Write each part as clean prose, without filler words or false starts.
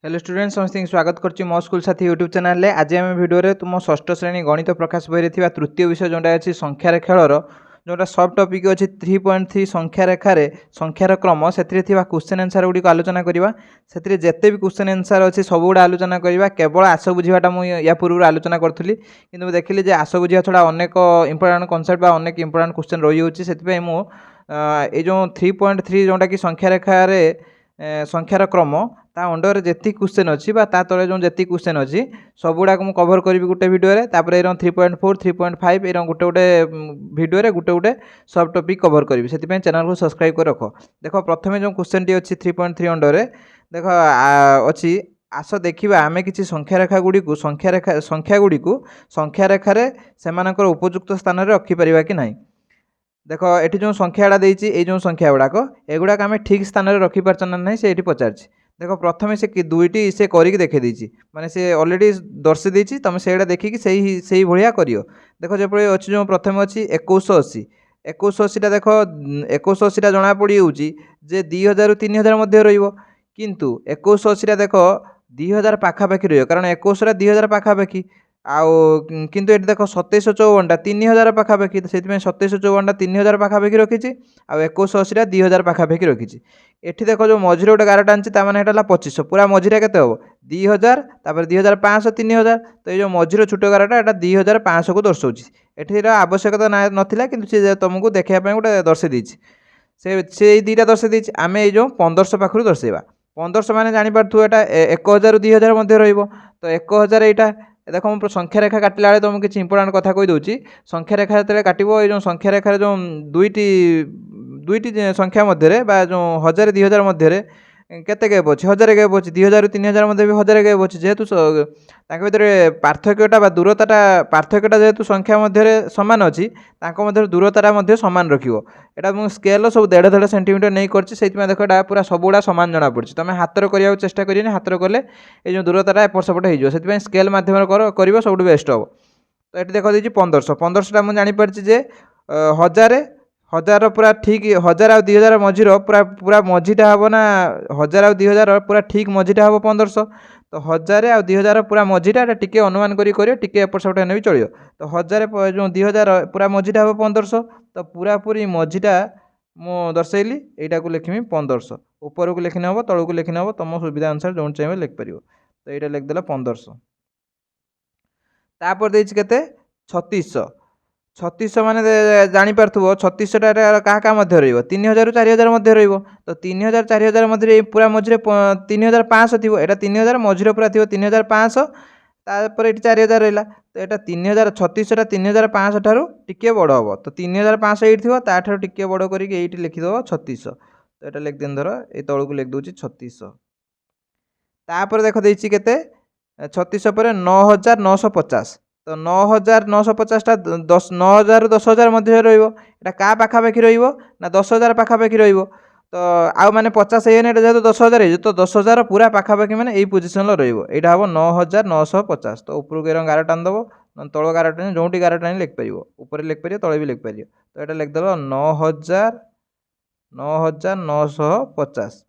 Hello student समस्त स्वागत करछि मो स्कूल साथी यूट्यूब चैनल रे। आज आम भिडियो रे तुम षष्ठ श्रेणी गणित प्रकाश बही रे तृतीय विषय जोटा अच्छी संख्यार खेलर जोटा सब टॉपिक अच्छी 3.3 संख्या रेखार संख्यार क्रम से क्वेश्चन आंसर गुड़ी आलोचना करवा। से जिते भी क्वेश्चन आंसर अच्छी सब गुड़ा आलोचना करवा। केवल आस बुझाटा मुझे पूर्व आलोचना करी कि देखिली आस बुझा छड़ा अनेक इंपोर्टाट कनसेप्ट अनेक इंपोर्टाट क्वेश्चन रही होची। से मुझे जो 3.3 जोटा कि संख्या रेखार संख्यार क्रम ता अंडर जी क्वेश्चन अच्छी तले जो जी क्वेश्चन अच्छी सब गुड़ाक मुझे कभर करी गोटे भिडियो रे। तापर 3.4 3.5 ए गोटे गोटे भिडियो रे गोटे गोटे सब टॉपिक कभर करी। से चैनल को सब्सक्राइब कर रख। देख प्रथम जो क्वेश्चन टी अच्छी 3.3 अंडर देख अच्छी आस देखा आम कि संख्या रेखा गुड़ी संख्या गुड़ी संख्या रेखार से उपयुक्त स्थान में रखिपर कि ना। देख ये जो संख्याटा देती ये जो संख्या गुड़ाक एगुड़ाक आम ठीक स्थान में रखिपार ना ना से पचार। देख प्रथम से दुईटी से करके देखे देती माने से अलरेडी दर्शे देती तुम से देखिकी से भाया कर। देख जब अच्छी जो प्रथम अच्छी 2180 2180 देख 2180 जना पड़ी जे 2000 3000 मध्य रु 2180 देख 2000 पाखापाखि रही कारण 21 2000 पाखापाखि आउ किंतु ये देख 2754 3000 पाखापाखि से 2754 3000 पाखापाखि रखी आ 2180 2000 पाखापाखि रखी। एठी देख जो मझे गोटे गारटा आनी ताने 2500 पूरा मझीरा के 2000 तापर 2500 3000 तो ये मझीर छोट गारटा यहाँ 2500 को दर्शाऊँच। एठीर आवश्यकता नाला कि सी तुमको देखापी गोटे दर्शे देती से दुईटा दर्शे देती आम ये 1500 पाखु दर्शेवा 1500 मैंने जापार एटा 1000 2000 मध्य तो 1000 यहाँ देख मुझे संख्या रेखा काटिला बेले तुमको किसी इंपोर्टाट कथा कहीदे। संख्या रेखा जो काटो ये संख्या रेखार जो दुईटी संख्या मध्य जो 1000 2000 मध्य केते गैप अच्छे 1000 गैप अच्छे 2000 3000 मध्य भी 1000 गैप अच्छे जेहेतु भर पार्थक्यटा दूरता पार्थक्यटा जेहेतु संख्या मध्य सामान अच्छी मध्य दूरता सामान रखियो। एटा मुझे स्केल सब 1.5 सेंटीमीटर नहीं करछि देख एटा पूरा सब गुड़ा सामान जना पड़ी तुम हाथ करने चेष्टा करें हाथ कले ये जो दूरता एपट सेपट हो स्केल मध्यम कर सब बेस्ट हम। तो ये देख दी 1500 1500 मुझे जापारी जे 1000 पूरा ठीक 1000 आ 2000 मझीर पूरा पूरा मझीटा हम ना 1000 आ 2000 पूरा ठीक मझीटा हम 1500 तो 1000 आ 2000 पूरा मझीटा टिके अनुमान करी टिके एपट सेपट होने भी चलो। तो 1000 जो 2000 पूरा मझीटा हम 1500 तो पूरा पूरी मझीटा मु दर्शेली यहाँ को लिखमी 1500 ऊपर को लिखने हम तौक को लिखने हम तुम सुविधा अनुसार जो चाहिए लिखिपर। तो यहाँ लिखदेला 1500 तापर देके 3600 3600 माने जापार 3600 क्या मध्य रही 3000 4000 मध्य रही तो 3000 4000 मध्य पूरा मझे 3500 थी यहाँ 3000 मझीर पूरा थी 3500 तापर ये 4000 रहा तो यहाँ 3000 3600 3500 ठारू टिके बड़ हम तो 3500 ये थी टिके बड़ करके लिखिदेव 3600 तो यहाँ लिखदेन धर ये तौक लिख दूँ 3600 तापर देख देती के 3600 पर 9950 तो 9950 10 9000 10000 मध्य रहा क्या पाखापाखि ना 10000 पाखापाखि तो आउ मैंने 50 है जेहतु 10000 तो 10000 पूरा पाखापाखि मैंने यही पोजिशन रहा हम 9950 तो ऊपर को गार टान दब तल गार टाणी जो गार टाणी लिखिपर ऊपर लिखिपर तले भी लिखिपर। तो यहाँ लिखदेव 9950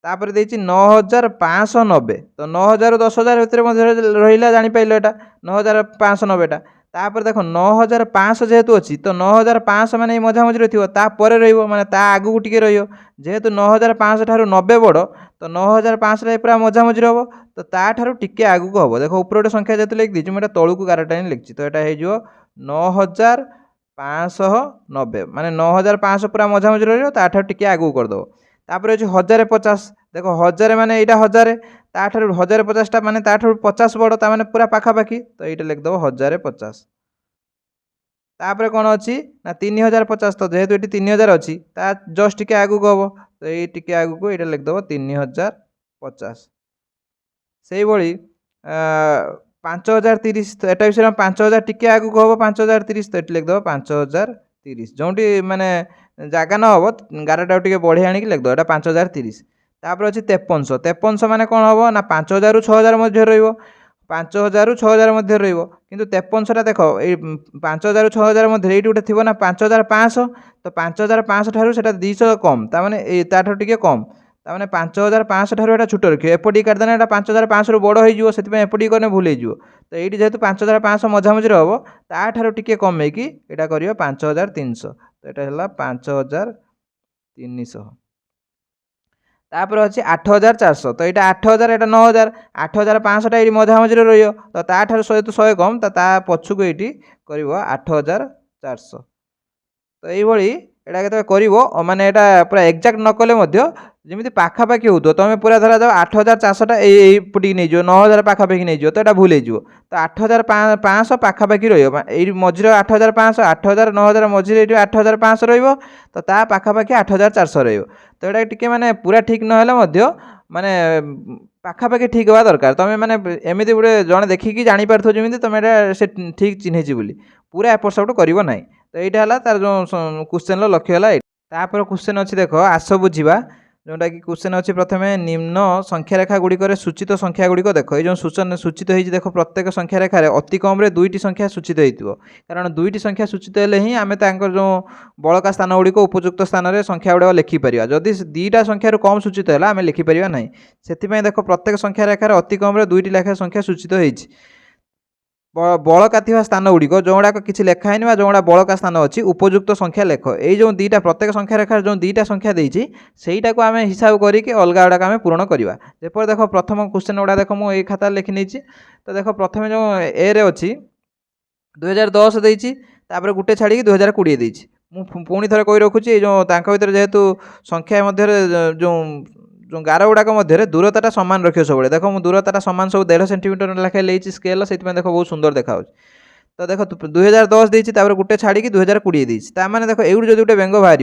तापर देती 9590 तो 9000 10000 भितर रहा जापार यहाँ 9590 तापर देख 9500 जेहेतु अच्छी तो 9500 मैंने मझामझी रही तापर रहा ता आगू टिके जेहेतु 9500 ठारू 90 बड़ तो 9500 पूरा मझामझी हम तो ताठू टिके आगू को हम। देख ऊपर गोटे संख्या जेहतु लिख दी मैं तौक गारटा लिखी तो यहाँ हो 9590 माने 9500 पूरा मझामझी रही ताठू टिके आगू करदेव। तापर अच्छे 1050 देख 1000 माने यहाँ 1000 ताठू 1050 माने ताठू 50 बड़ ताने पूरा पाखापाखि तो ये लिखदेव 1050। तापर कौन अच्छी ना 3050 तो जेहेतु ये 3000 अच्छी ता जस्ट टिके आगू को हम तो ये टिके आगू को ये लिखदेव 3050। से भाई 5030 तो यहाँ विषय 5000 टिके आगू को हम 5030 तो ये लिखदेव 5030 जो माने जगह न हम गारटा टे बढ़े आणिक लिखदेव यहाँ 5030। तापर अच्छी 5300 5300 माने कौन हम ना 5000 रू 6000 मध्य रही 5000 रू 6000 मध्य रही किंतु 5300 देख ये 5000 रू 6000 मध्य ये गोटे थी ना 5500 तो 5500 ठारू से 200 कम ताने ताठू टिके कम ताने 5500 ठारू एटा छोट रखियो एपटी काटदेना एटा 5500 रु बड़ होइजिवो सेति एपटी करने भूल होइजिवो तो एठी जेहेतु 5500 मझामझि रहबो ता ठारू टिके कमेकी एटा करियो 5300 तो एटा हला 5300 तापर अच्छी 8400 तो यहाँ 8000 एटा 9000 8500 टा ये मझामझि रही तो ता ठारू 100 तो 100 कम तो ता पछुक ये कर 8400 तो ये एटा केते करिवो माने एटा पूरा एक्जाक्ट न कले मध्य जेमिति पाखापाखि होतो तुम पूरा धरा जाओ 8400 एपटी नहीं जो 9000 पाखापाखि नहीं जो तो यहाँ भूल हो तो 8500 पाखापाखि रही मझिर 8500 8000 9000 मझिरे 8500 रही तो ता पाखापाखि 8400 रही तो यहाँ टी मैंने पूरा ठीक ना माने पाखापाखि ठीक हवा दरकार तुम मैंने एमती गोटे जड़े देखिकी जापर जमी तुम से ठीक चिन्हची बोली पूरा एपट सेपट कर ना तो यहाँ है तार जो क्वेश्चन लक्ष्य है तापर क्वेश्चन अच्छी देख आस बुझा जोटा कि क्वेश्चन अच्छी प्रथम निम्न संख्या रेखा गुड़िक सूचित संख्या गुड़िक देख ये सूचन सूचित हो देख प्रत्येक संख्या रेखार अति कम दुईटी संख्या सूचित हो कारण दुईटी संख्या सूचित हेले ही आम जो बड़का स्थान गुड़िक उपयुक्त स्थान में संख्या गुड़ाक लिखिपर जदि दुईटा संख्यार कम सूचित है आम लिखिपर ना से देख प्रत्येक संख्या रेखार अति कम दुईटी लेखा संख्या सूचित होती बड़का थी स्थान गुड़िक जो गुड़ाक किसी लेखाइन जो गुड़ा बड़का स्थान अच्छी उपयुक्त संख्या लेख ये जो दुईटा प्रत्येक संख्या रेखार जो दुईटा संख्या देती सहीटा को आम हिसाब करके अलग गुड़ाक आम पूरण करवा जपर देख प्रथम क्वेश्चन गुड़ा देख मुझे खाता लिखी नहीं तो देख प्रथम जो ए रे अच्छी 2010 देती गोटे छाड़ी 2020 देती पुणी थे कही रखुच्छी जो भर जेहेतु संख्या मध्य जो जो गार गुड़ाक मध्य दूरता सामान रखियो सब देख मुझे दूरता सामान सब 1.5 सेंटीमीटर लेखाएं लेची स्केल से देख बहुत सुंदर देखा तो देख 2010 देती गोटे छाड़ी 2020 देती ताने देख एवं जो गोटे बेंग बाहर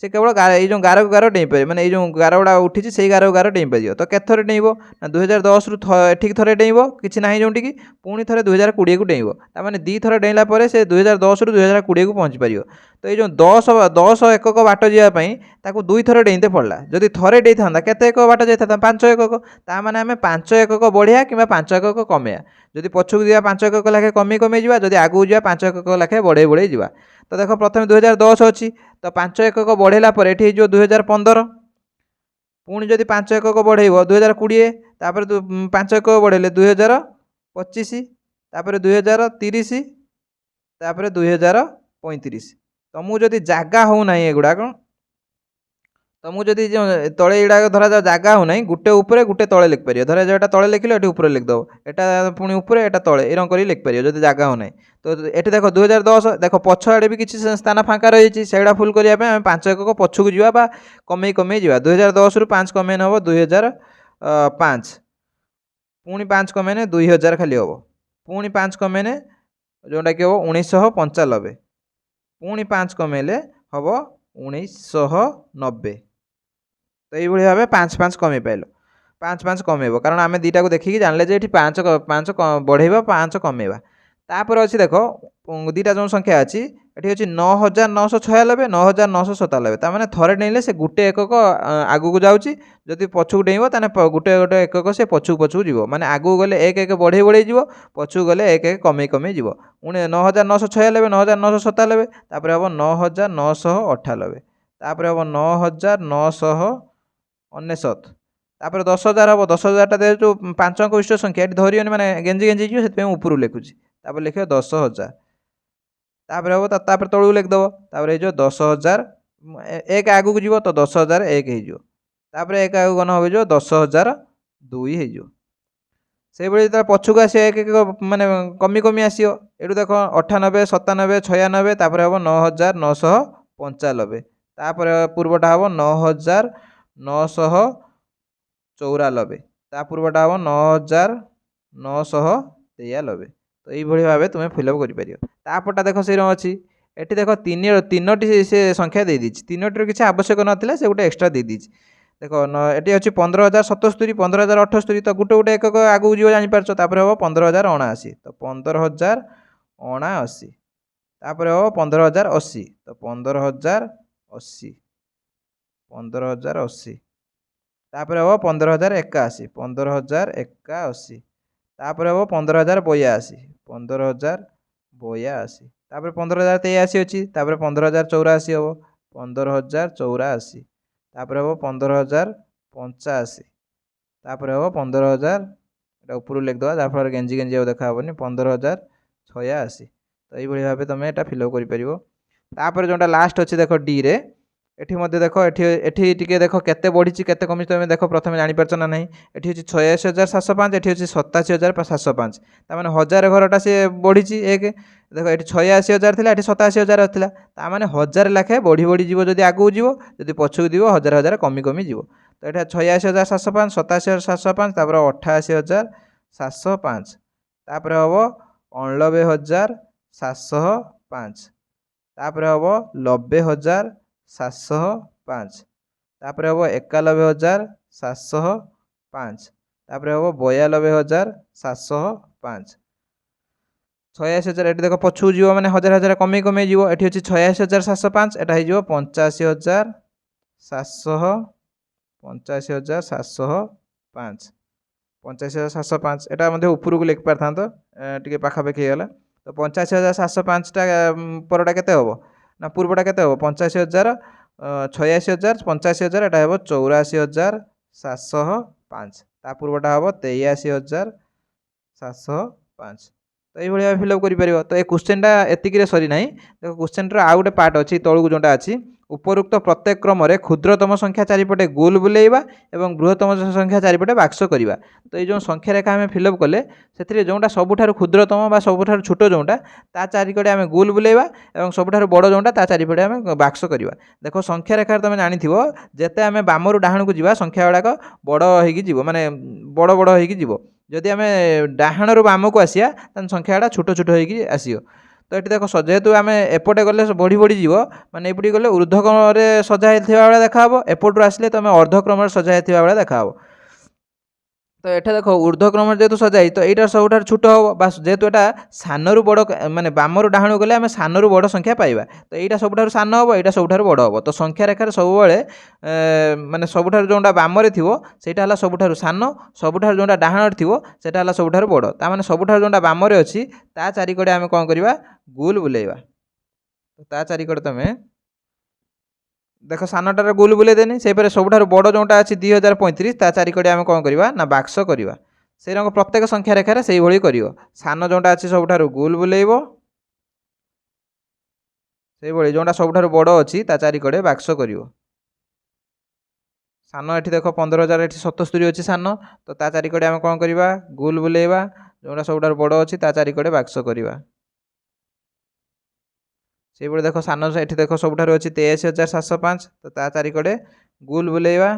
से केवल ये जो गार को गार डेई पारे मैंने ये जो गार गुड़ा उठी से गार को गार डेई पार तो केत थर डेइब ना 2010 रु एठिक थरे डेइब कि ना जोटि कि पुणी थे 2020 को डेइब ताने दी थर डेइला से 2010 रु 2020 को पहुँची पार तो ये जो 10 एकक बाट जावाई दुई थर डेइते पड़ा जदि थे डे था केते एकक बाट जाता 5 एकक ताने आम 5 एकक बढ़िया कि 5 एकक कमेया जदि पछक दिवा 5 एकक लाखे कमी कमी जा जदि आगू जा 5 एकक लाखे बढ़े बढ़े जा तो देख प्रथम 2010 अच्छी तो 5 एकक बढ़ेला ये जो 2015 पुणी जदि 5 एकक बढ़ेब 2020 तापर 5 एकक बढ़ेले 2025 तापर 2030 तापर 2035 तुमको जदि जगह हो ना एगुड़ाक तुमको जदि तले गुड़ाक धरा जाओ जगह हो ना गोटे उपरे गोटे तले लिखिपर धरा जाओ तले लिखिल ये ऊपर लिखिदेव यहाँ पुणी उपरे यहाँ तले एरम कर लिखिपर जब जगह हो ना तो ये देख 2010 देख पछ आड़े भी किसी स्थान फाँका रही से फुल करने 5 एकक पछक जा कमे कमे जा 2010 रु 5 कमेन हम 2005 पुणी 5 कमेन 2000 खाली हम पुणी 5 कमेन जोटा कि हम 1995 पुणी 5 कमेले हम 1990 तो ये भाव 5 कमे पाइल 5 कमेब कारण आम दुटा को देखिए जानले ये 5 बढ़ेबा 5 कमेबा तापर अच्छी देख दुटा जो संख्या अच्छी ये अच्छी 9996 9997 ताने थरे डेले से गोटे एकक आगू को जाऊँगी जदि पछक डेब ताने गोटे गोटे एकक से पछक पछक जीव माने आगू गले एक एक बढ़े बढ़े जीव पछक गले एक एक कमे कमे जीव 9996 9997 तापर हम 9998 तापर हम 9999 तापर 10,000 हम 10,000 टा जो 5 अंक विशिष्ट संख्या ये धरियोनी मैंने गेंजी गेंजी जीव से ऊपर लिखुची तापर लिखे 10,000 तापर हम तापर तलू लिखिदेव तापर ये 10,000 एक आगू को जीव तो 10,000 एक हो एक आगू गण हो 10,002 हो से भाई पछक आस एक एक माने कमी कमी आसो ये देख 98 97 96 तापर हम 9,995 तापर पूर्वटा हम 9,994 ता पूर्वटा हम 9,993 तो ये भाव तुम फिलअप करपरटा देख से अच्छी ये देख तीनोटी से संख्या दे दी तीनोटी किसी आवश्यक नाला से गोटे एक्सट्रा दे दी देख ये अच्छी 15,077 15,078 तो गोटे गोटे एकक आगू जीव जापार हम 15,079 तो 15,079 तापर हम 15,080 तो 15,080 15,080 तापर हम 15,081 15,081 तापर हम 15,082 15,082 तापर 15,083 अच्छी तापर 15,084 हम 15,084 तापर हम 15,085 85 तापर हम 15,000 एटा ऊपर लिखिदेवा जहाँफल गेंजी गेंजी और देखा हेनी 15,086 तो ये भाव तुम यहाँ फिलअप कर जोटा लास्ट अच्छे देख डी रे एठी मध्य देख एठी टिके देख केते बढ़ी केते कमी तुम देख प्रथम जापर ना नहीं एठी होची 86,705 एठी होची 87,705 तामाने 1000 घरटा सी बढ़ी एक देख ये 86,000 थी एठी 87,000 था तामाने 1000 लाखे बढ़ी बढ़ी जीव जदि आगू जीव जदि पछकू जीव 1000 कमी कमी जीव तो ये 86,705 87,705 तापर 88,705 तापर हम 89,705 तापर हम 90,705 तापर हम 91,705 तापर हम 92,705 86,000 ये देख पछू जीव मैंने 1000 कमे कमे जीव ये अच्छी 86,705 एटा हो 85,705 85,705 एटा ऊपर को लिख पार था टे पाखापाखि गला तो 85,705 परटा केते हम ना पूर्वटा केते हम 85,000 86,000 85,000 एटा हम 84,705 ता पूर्वटा हम 83,705 तो ये भाव फिलअप कर तो ये क्वेश्चन एतिक सरी ना देखो क्वेश्चन आउ गोटे पार्ट अच्छी तौक जोटा अच्छी उपरोक्त प्रत्येक क्रम क्षुद्रतम संख्या चारिपटे गोल बुलेवा और बृहत्तम संख्या चारिपटे बाक्स करवा तो ये जो संख्या रेखा आम फिलअप कले से जोटा सबुठार क्षुद्रतम सबुठार छोट जोटा ता चारिकड़े आम गोल बुलेवा और सबुठार बड़ जोटा ता चारिपटे आम बाक्स करवा देख संख्या रेखा तुम जानी जिते आम बामरू डाहाण को जा संख्या गुड़ाक बड़ हो माने बड़ बड़ हो जदि आम डाहाण रू बाम को आसिया संख्या गुड़ा छोट छोट हो आसो तो ये देख जेहेतु आम एपटे गले बढ़ी बढ़ी जीव माने एपटे गले ऊर्ध्वक्रम सजा भाई देखा एपटू आसिले तुम अर्धक्रम सजा भाई देखा तो ये देख ऊर्ध्वक्रम जेहेतु सजाई तो यहाँ सबुठ छोट हम बास जेहेतु यहाँ सानू बड़ माने बामरू डाहाणु गले आम सानू बड़ संख्या पाइबा तो यहाँ सबुठ सान हम यहाँ सबुठ बड़ हम तो संख्या रेखार सब माने सबुठ जोटा बाम थी सेटा सबुठ सान सबुठ जोटा डाहाण थी सेटा सबुठ बड़ ताने सबुठ जोटा बाम अच्छी ता चारिकड़े आम कौन करवा गोल बुलेवा तो ता चारिकड़े तुम देख सानटार गोल बुले देनी से सबुठ बड़ जोटा अच्छी 2035 ता चारिकड़े आम कौन करवा ना बाक्स करवा से रंग प्रत्येक संख्या रेखार से कर सान जोटा अच्छी सबुठ गोल बुलेब से जोटा सबुठ बड़ अच्छी ता चारिकड़े बाक्स कर सान ये देख 15,000 ये 77 अच्छी सान तो ता चारिकड़े आम कौन करवा गोल बुलेवा जोटा सबुठ बड़ अच्छी ता चारिकड़े बाक्स करवा से देख सान ये देख सबुठ अच्छी 83,705 तो ता चारिकड़े गोल बुलेवा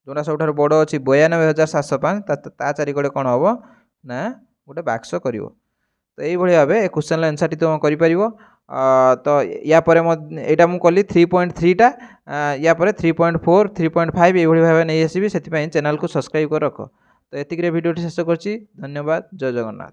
जोटा सबुठ बड़ अच्छी 92,705 ता चारिकड़े कौन हम ना गोटे बाक्स कर तो ये भाव ए क्वेश्चन आंसर टी तुम कर तो या पर यहाँ मुझे कली 3.3 टा या पर 3.4 3.5 ये भाव नहीं आसबि से चैनल को सब्सक्राइब कर रख तो एतिक भिडियो शेष कर धन्यवाद जय जगन्नाथ।